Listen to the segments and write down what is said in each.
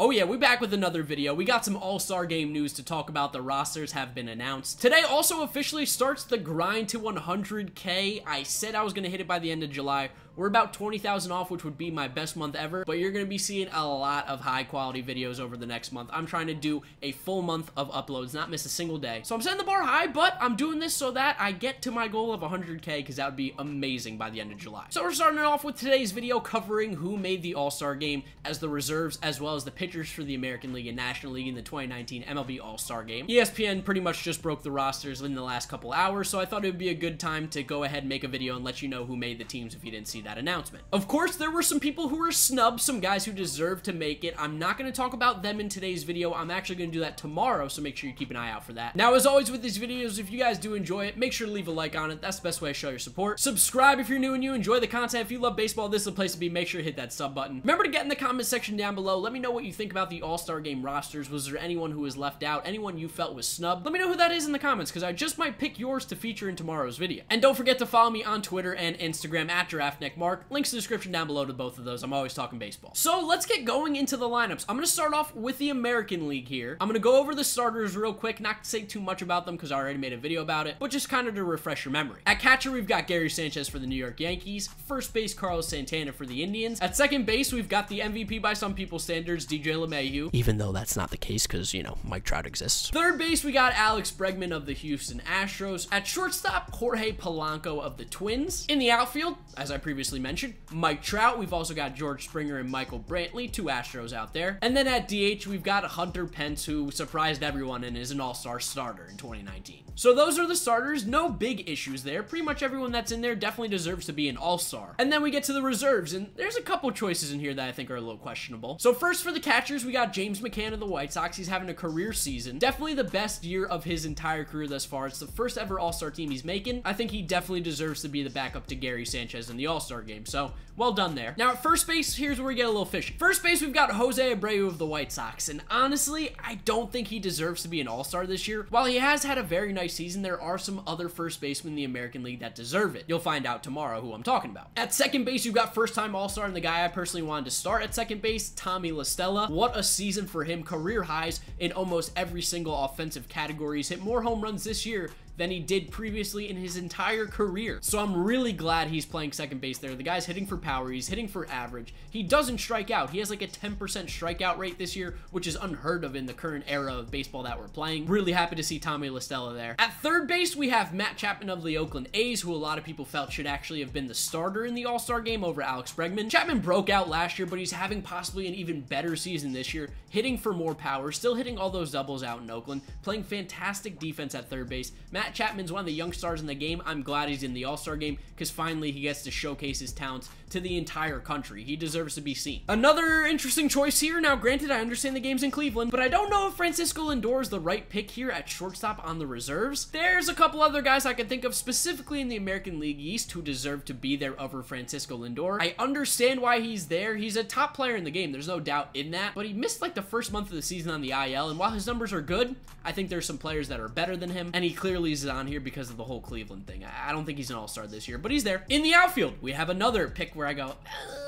Oh yeah, we back with another video. We got some All-Star Game news to talk about. The rosters have been announced. Today also officially starts the grind to 100K. I said I was going to hit it by the end of July. We're about 20,000 off, which would be my best month ever, but you're going to be seeing a lot of high quality videos over the next month. I'm trying to do a full month of uploads, not miss a single day. So I'm setting the bar high, but I'm doing this so that I get to my goal of 100K, because that would be amazing by the end of July. So we're starting it off with today's video covering who made the All-Star Game as the reserves, as well as the pitchers for the American League and National League in the 2019 MLB All Star Game. ESPN pretty much just broke the rosters in the last couple hours, so I thought it would be a good time to go ahead and make a video and let you know who made the teams if you didn't see that announcement. Of course, there were some people who were snubbed, some guys who deserved to make it. I'm not going to talk about them in today's video. I'm actually going to do that tomorrow, so make sure you keep an eye out for that. Now, as always with these videos, if you guys do enjoy it, make sure to leave a like on it. That's the best way to show your support. Subscribe if you're new and you enjoy the content. If you love baseball, this is the place to be. Make sure to hit that sub button. Remember to get in the comment section down below. Let me know what you think about the All-Star Game rosters. Was there anyone who was left out? Anyone you felt was snubbed? Let me know who that is in the comments, because I just might pick yours to feature in tomorrow's video. And don't forget to follow me on Twitter and Instagram at GiraffeNeckMarc. Links in the description down below to both of those. I'm always talking baseball. So let's get going into the lineups. I'm going to start off with the American League here. I'm going to go over the starters real quick, not to say too much about them because I already made a video about it, but just kind of to refresh your memory. At catcher, we've got Gary Sanchez for the New York Yankees. First base, Carlos Santana for the Indians. At second base, we've got the MVP by some people's standards, DJ LeMahieu. Even though that's not the case because, you know, Mike Trout exists. Third base, we got Alex Bregman of the Houston Astros. At shortstop, Jorge Polanco of the Twins. In the outfield, as I previously mentioned, Mike Trout. We've also got George Springer and Michael Brantley, two Astros out there. And then at DH, we've got Hunter Pence, who surprised everyone and is an All-Star starter in 2019. So those are the starters. No big issues there. Pretty much everyone that's in there definitely deserves to be an All-Star. And then we get to the reserves, and there's a couple choices in here that I think are a little questionable. So first for the catchers, we got James McCann of the White Sox. He's having a career season. Definitely the best year of his entire career thus far. It's the first ever All-Star team he's making. I think he definitely deserves to be the backup to Gary Sanchez in the All-Star game. So well done there. Now at first base, here's where we get a little fishy. First base, we've got Jose Abreu of the White Sox. And honestly, I don't think he deserves to be an All-Star this year. While he has had a very nice season, there are some other first basemen in the American League that deserve it. You'll find out tomorrow who I'm talking about. At second base, you've got first-time All-Star and the guy I personally wanted to start at second base, Tommy La Stella. What a season for him. Career highs in almost every single offensive category. He's hit more home runs this year than he did previously in his entire career. So I'm really glad he's playing second base there. The guy's hitting for power. He's hitting for average. He doesn't strike out. He has like a 10% strikeout rate this year, which is unheard of in the current era of baseball that we're playing. Really happy to see Tommy La Stella there. At third base, we have Matt Chapman of the Oakland A's, who a lot of people felt should actually have been the starter in the All-Star game over Alex Bregman. Chapman broke out last year, but he's having possibly an even better season this year, hitting for more power, still hitting all those doubles out in Oakland, playing fantastic defense at third base. Matt Chapman's one of the young stars in the game. I'm glad he's in the All-Star game because finally he gets to showcase his talents to the entire country. He deserves to be seen. Another interesting choice here. Now, granted, I understand the game's in Cleveland, but I don't know if Francisco Lindor is the right pick here at shortstop on the reserves. There's a couple other guys I can think of specifically in the American League East who deserve to be there over Francisco Lindor. I understand why he's there. He's a top player in the game. There's no doubt in that, but he missed like the first month of the season on the IL, and while his numbers are good, I think there's some players that are better than him, and he clearly is on here because of the whole Cleveland thing. I don't think he's an All-Star this year, but he's there. In the outfield, we have another pick where I go,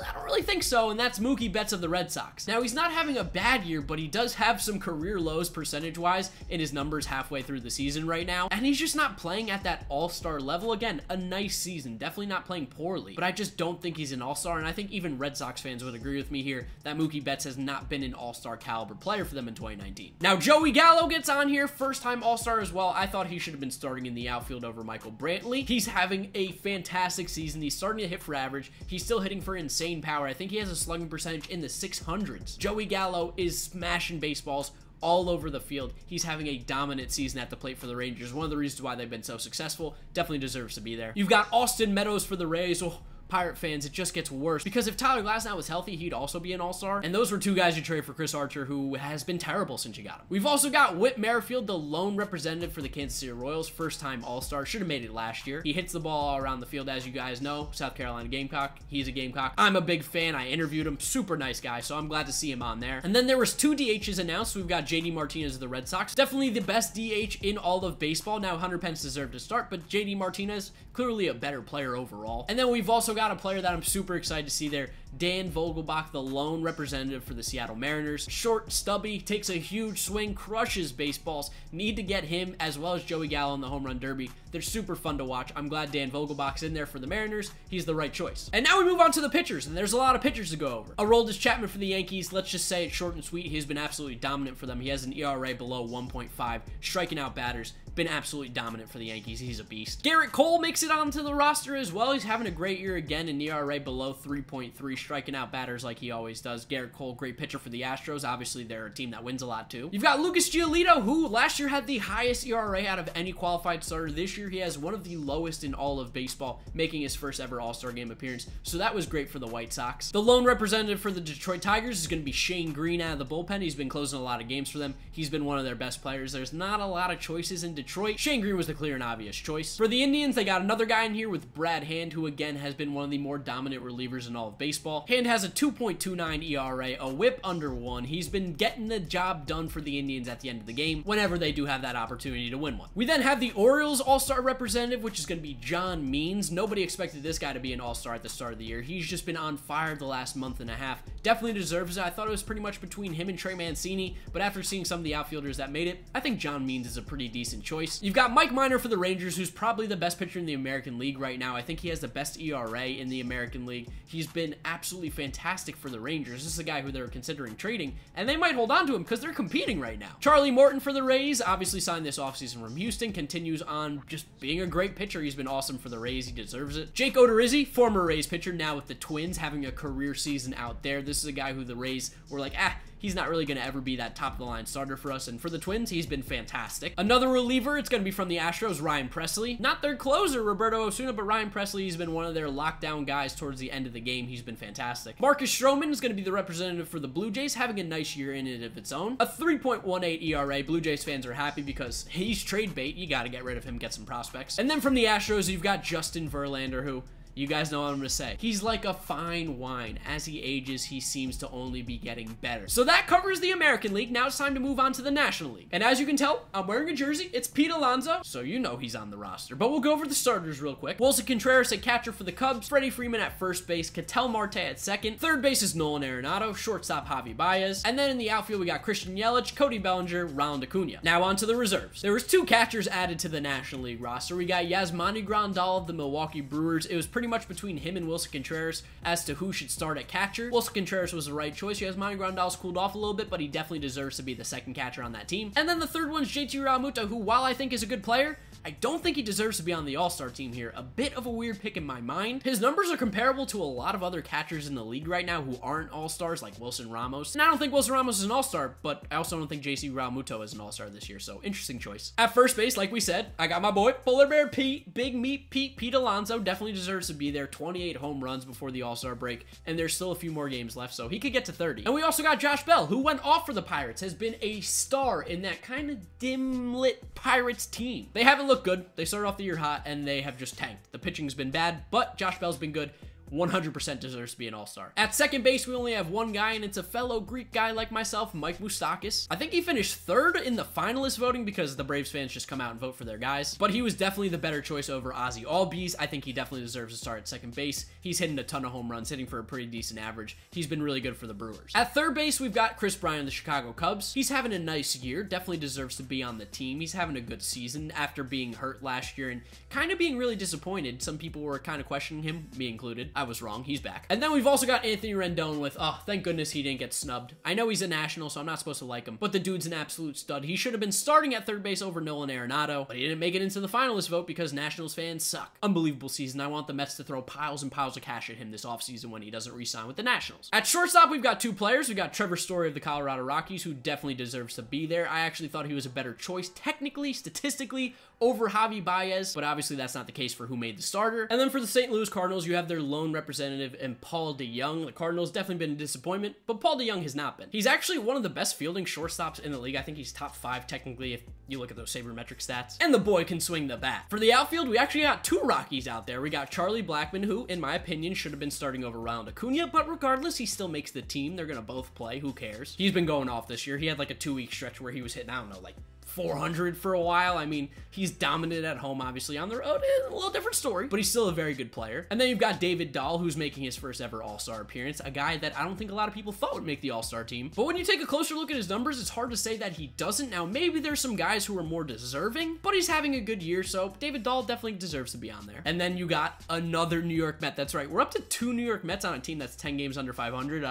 I don't really think so, and that's Mookie Betts of the Red Sox. Now, he's not having a bad year, but he does have some career lows percentage-wise in his numbers halfway through the season right now, and he's just not playing at that All-Star level. Again, a nice season, definitely not playing poorly, but I just don't think he's an All-Star, and I think even Red Sox fans would agree with me here that Mookie Betts has not been an All-Star caliber player for them in 2019. Now, Joey Gallo gets on here, first-time All-Star as well. I thought he should have been starting in the outfield over Michael Brantley. He's having a fantastic season. He's starting to hit for average. He's still hitting for insane power. I think he has a slugging percentage in the 600s. Joey Gallo is smashing baseballs all over the field. He's having a dominant season at the plate for the Rangers. One of the reasons why they've been so successful. Definitely deserves to be there. You've got Austin Meadows for the Rays. Oh, Pirate fans, it just gets worse because if Tyler Glasnow was healthy, he'd also be an All-Star, and those were two guys you trade for Chris Archer, who has been terrible since you got him. We've also got Whit Merrifield, the lone representative for the Kansas City Royals, first-time All-Star, should have made it last year. He hits the ball all around the field, as you guys know. South Carolina Gamecock. He's a Gamecock. I'm a big fan. I interviewed him. Super nice guy, so I'm glad to see him on there. And then there was two DHs announced. We've got JD Martinez of the Red Sox. Definitely the best DH in all of baseball. Now, Hunter Pence deserved to start, but JD Martinez, clearly a better player overall. And then we've also also got a player that I'm super excited to see there, Dan Vogelbach, the lone representative for the Seattle Mariners. Short, stubby, takes a huge swing, crushes baseballs. Need to get him as well as Joey Gallo in the home run derby. They're super fun to watch. I'm glad Dan Vogelbach's in there for the Mariners. He's the right choice. And now we move on to the pitchers, and there's a lot of pitchers to go over. Aroldis Chapman for the Yankees. Let's just say it short and sweet. He's been absolutely dominant for them. He has an ERA below 1.5, striking out batters. Been absolutely dominant for the Yankees. He's a beast. Garrett Cole makes it onto the roster as well. He's having a great year again, an ERA below 3.3, striking out batters like he always does. Garrett Cole, great pitcher for the Astros. Obviously, they're a team that wins a lot too. You've got Lucas Giolito, who last year had the highest ERA out of any qualified starter. This year, he has one of the lowest in all of baseball, making his first ever All-Star Game appearance. So that was great for the White Sox. The lone representative for the Detroit Tigers is going to be Shane Green out of the bullpen. He's been closing a lot of games for them. He's been one of their best players. There's not a lot of choices in Detroit. Shane Green was the clear and obvious choice. For the Indians, they got another guy in here with Brad Hand, who again has been one of the more dominant relievers in all of baseball. Hand has a 2.29 ERA, a whip under 1. He's been getting the job done for the Indians at the end of the game whenever they do have that opportunity to win one. We then have the Orioles All-Star representative, which is going to be John Means. Nobody expected this guy to be an All-Star at the start of the year. He's just been on fire the last month and a half. Definitely deserves it. I thought it was pretty much between him and Trey Mancini, but after seeing some of the outfielders that made it, I think John Means is a pretty decent choice. You've got Mike Minor for the Rangers, who's probably the best pitcher in the American League right now. I think he has the best ERA in the American League. He's been absolutely fantastic for the Rangers. This is a guy who they're considering trading, and they might hold on to him because they're competing right now. Charlie Morton for the Rays, obviously signed this offseason from Houston, continues on just being a great pitcher. He's been awesome for the Rays. He deserves it. Jake Odorizzi, former Rays pitcher, now with the Twins, having a career season out there. This is a guy who the Rays were like, he's not really going to ever be that top-of-the-line starter for us, and for the Twins, he's been fantastic. Another reliever, it's going to be from the Astros, Ryan Presley. Not their closer, Roberto Osuna, but Ryan Presley, he's been one of their lockdown guys towards the end of the game. He's been fantastic. Marcus Stroman is going to be the representative for the Blue Jays, having a nice year in and of its own. A 3.18 ERA. Blue Jays fans are happy because he's trade bait. You got to get rid of him, get some prospects. And then from the Astros, you've got Justin Verlander, who... you guys know what I'm going to say. He's like a fine wine. As he ages, he seems to only be getting better. So that covers the American League. Now it's time to move on to the National League. And as you can tell, I'm wearing a jersey. It's Pete Alonso, so you know he's on the roster. But we'll go over the starters real quick. Wilson Contreras at catcher for the Cubs. Freddie Freeman at first base. Ketel Marte at second. Third base is Nolan Arenado. Shortstop, Javi Baez. And then in the outfield, we got Christian Yelich, Cody Bellinger, Ronald Acuna. Now on to the reserves. There was 2 catchers added to the National League roster. We got Yasmani Grandal of the Milwaukee Brewers. It was pretty much between him and Wilson Contreras as to who should start at catcher. Wilson Contreras was the right choice. Yasmani Grandal's cooled off a little bit, but he definitely deserves to be the second catcher on that team. And then the third one's JT Realmuto, who, while I think is a good player, I don't think he deserves to be on the All-Star team here. A bit of a weird pick in my mind. His numbers are comparable to a lot of other catchers in the league right now who aren't All-Stars, like Wilson Ramos. And I don't think Wilson Ramos is an All-Star, but I also don't think JT Realmuto is an All-Star this year, so interesting choice. At first base, like we said, I got my boy, Polar Bear Pete, Big Meat Pete, Pete Alonso. Definitely deserves to be there. 28 home runs before the All-Star break, and there's still a few more games left, so he could get to 30. And we also got Josh Bell, who went off for the Pirates, has been a star in that kind of dim-lit Pirates team. They haven't looked good. They started off the year hot, and they have just tanked. The pitching's been bad, but Josh Bell's been good. 100% deserves to be an All-Star. At second base, we only have one guy, and it's a fellow Greek guy like myself, Mike Moustakas. I think he finished third in the finalist voting because the Braves fans just come out and vote for their guys, but he was definitely the better choice over Ozzie Albies. I think he definitely deserves to start at second base. He's hitting a ton of home runs, hitting for a pretty decent average. He's been really good for the Brewers. At third base, we've got Chris Bryant of the Chicago Cubs. He's having a nice year, definitely deserves to be on the team. He's having a good season after being hurt last year and kind of being really disappointed. Some people were kind of questioning him, me included. I was wrong. He's back. And then we've also got Anthony Rendon with, oh, thank goodness he didn't get snubbed. I know he's a national, so I'm not supposed to like him, but the dude's an absolute stud. He should have been starting at third base over Nolan Arenado, but he didn't make it into the finalist vote because Nationals fans suck. Unbelievable season. I want the Mets to throw piles and piles of cash at him this offseason when he doesn't re-sign with the Nationals. At shortstop, we've got 2 players. We've got Trevor Story of the Colorado Rockies, who definitely deserves to be there. I actually thought he was a better choice, technically, statistically, over Javi Baez, but obviously that's not the case for who made the starter. And then for the St. Louis Cardinals, you have their lone representative in Paul DeJong. The Cardinals definitely been a disappointment, but Paul DeJong has not been. He's actually one of the best fielding shortstops in the league. I think he's top 5 technically if you look at those sabermetric stats. And the boy can swing the bat. For the outfield, we actually got 2 Rockies out there. We got Charlie Blackmon, who, in my opinion, should have been starting over Ronald Acuna, but regardless, he still makes the team. They're gonna both play. Who cares? He's been going off this year. He had like a 2-week stretch where he was hitting, I don't know, like 400 for a while. I mean, he's dominant at home, obviously. On the road, a little different story, but he's still a very good player. And then you've got David Dahl, who's making his first ever All-Star appearance, a guy that I don't think a lot of people thought would make the All-Star team. But when you take a closer look at his numbers, it's hard to say that he doesn't. Now, maybe there's some guys who are more deserving, but he's having a good year, so David Dahl definitely deserves to be on there. And then you got another New York Met. That's right. We're up to 2 New York Mets on a team that's 10 games under 500.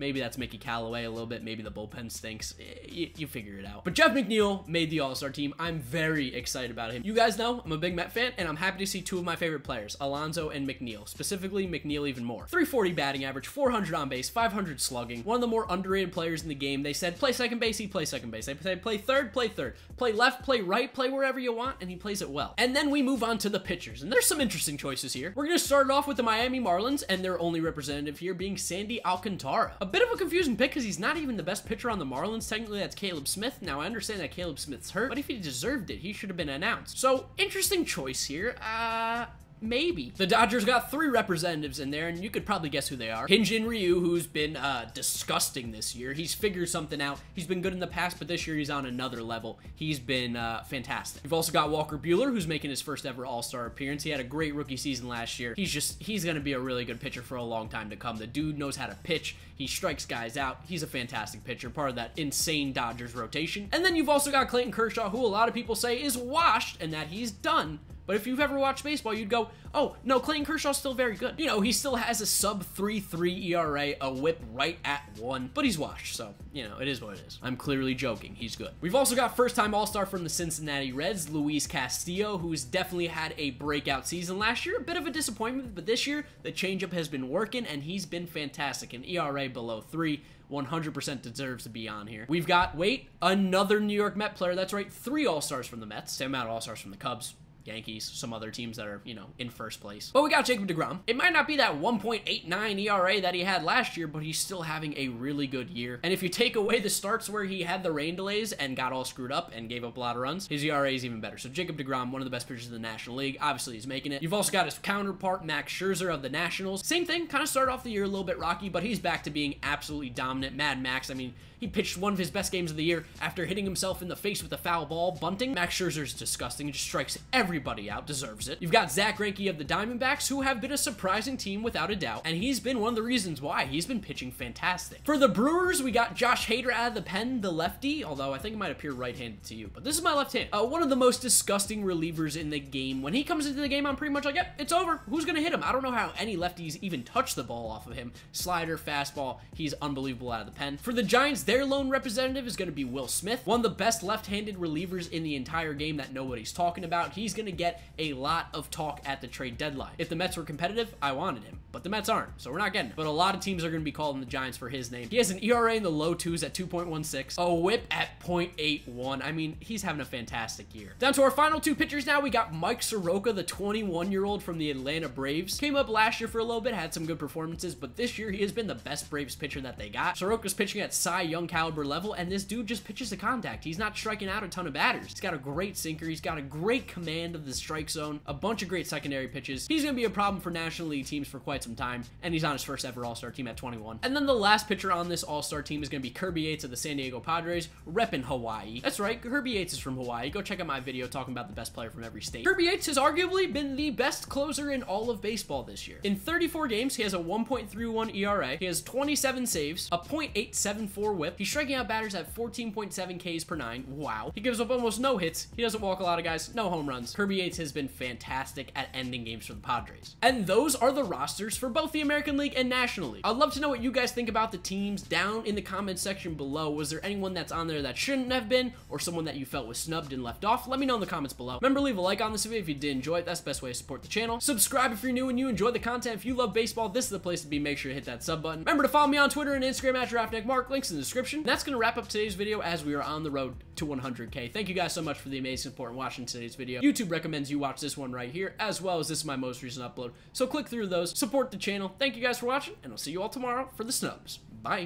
Maybe that's Mickey Callaway a little bit. Maybe the bullpen stinks. You figure it out. But Jeff McNeil made the All-Star team. I'm very excited about him. You guys know I'm a big Met fan, and I'm happy to see 2 of my favorite players, Alonso and McNeil. Specifically, McNeil even more. 340 batting average, 400 on base, 500 slugging. One of the more underrated players in the game. They said, play second base, he plays second base. They said, play third, play third. Play left, play right, play wherever you want, and he plays it well. And then we move on to the pitchers, and there's some interesting choices here. We're going to start it off with the Miami Marlins, and their only representative here being Sandy Alcantara. A bit of a confusing pick because he's not even the best pitcher on the Marlins. Technically, that's Caleb Smith. Now, I understand that Caleb Smith's hurt, but if he deserved it, he should have been announced. So, interesting choice here. Maybe. The Dodgers got 3 representatives in there, and you could probably guess who they are. Hyun-Jin Ryu, who's been disgusting this year. He's figured something out. He's been good in the past, but this year he's on another level. He's been fantastic. We've also got Walker Buehler, who's making his first ever All-Star appearance. He had a great rookie season last year. He's going to be a really good pitcher for a long time to come. The dude knows how to pitch. He strikes guys out. He's a fantastic pitcher, part of that insane Dodgers rotation. And then you've also got Clayton Kershaw, who a lot of people say is washed and that he's done. But if you've ever watched baseball, you'd go, oh, no, Clayton Kershaw's still very good. You know, he still has a sub 3.3 ERA, a whip right at 1, but he's washed, so, you know, it is what it is. I'm clearly joking. He's good. We've also got first-time All-Star from the Cincinnati Reds, Luis Castillo, who's definitely had a breakout season last year. A bit of a disappointment, but this year, the changeup has been working, and he's been fantastic. An ERA below 3. 100% deserves to be on here. We've got, another New York Met player. That's right, 3 All-Stars from the Mets. Same amount of All-Stars from the Cubs, Yankees, some other teams that are, you know, in first place. But we got Jacob deGrom. It might not be that 1.89 ERA that he had last year, but he's still having a really good year. And if you take away the starts where he had the rain delays and got all screwed up and gave up a lot of runs, his ERA is even better. So Jacob deGrom, one of the best pitchers in the National League, obviously he's making it. You've also got his counterpart, Max Scherzer of the Nationals. Same thing, kind of started off the year a little bit rocky, but he's back to being absolutely dominant. Mad Max, I mean, he pitched one of his best games of the year after hitting himself in the face with a foul ball, bunting. Max Scherzer's disgusting. He just strikes everybody out. Deserves it. You've got Zach Greinke of the Diamondbacks, who have been a surprising team without a doubt, and he's been one of the reasons why. He's been pitching fantastic. For the Brewers, we got Josh Hader out of the pen, the lefty, although I think it might appear right-handed to you, but this is my left hand. One of the most disgusting relievers in the game. When he comes into the game, I'm pretty much like, yep, it's over. Who's gonna hit him? I don't know how any lefties even touch the ball off of him. Slider, fastball, he's unbelievable out of the pen. For the Giants, their lone representative is going to be Will Smith, one of the best left-handed relievers in the entire game that nobody's talking about. He's going to get a lot of talk at the trade deadline. If the Mets were competitive, I wanted him, but the Mets aren't, so we're not getting him. But a lot of teams are going to be calling the Giants for his name. He has an ERA in the low 2s at 2.16, a whip at 0.81. I mean, he's having a fantastic year. Down to our final 2 pitchers now, we got Mike Soroka, the 21-year-old from the Atlanta Braves. Came up last year for a little bit, had some good performances, but this year he has been the best Braves pitcher that they got. Soroka's pitching at Cy Young caliber level, and this dude just pitches to contact. He's not striking out a ton of batters. He's got a great sinker. He's got a great command of the strike zone, a bunch of great secondary pitches. He's going to be a problem for National League teams for quite some time, and he's on his first ever All-Star team at 21. And then the last pitcher on this All-Star team is going to be Kirby Yates of the San Diego Padres, repping Hawaii. That's right, Kirby Yates is from Hawaii. Go check out my video talking about the best player from every state. Kirby Yates has arguably been the best closer in all of baseball this year. In 34 games, he has a 1.31 ERA. He has 27 saves, a .874 whip. He's striking out batters at 14.7 Ks per 9. Wow. He gives up almost no hits. He doesn't walk a lot of guys. No home runs. Kirby Yates has been fantastic at ending games for the Padres. And those are the rosters for both the American League and National League. I'd love to know what you guys think about the teams down in the comment section below. Was there anyone that's on there that shouldn't have been, or someone that you felt was snubbed and left off? Let me know in the comments below. Remember, leave a like on this video if you did enjoy it. That's the best way to support the channel. Subscribe if you're new and you enjoy the content. If you love baseball, this is the place to be. Make sure to hit that sub button. Remember to follow me on Twitter and Instagram at GiraffeNeckMarc. Links in the description. And that's going to wrap up today's video as we are on the road to 100K. Thank you guys so much for the amazing support and watching today's video. YouTube recommends you watch this one right here, as well as this is my most recent upload. So click through those, support the channel. Thank you guys for watching, and I'll see you all tomorrow for the snubs. Bye.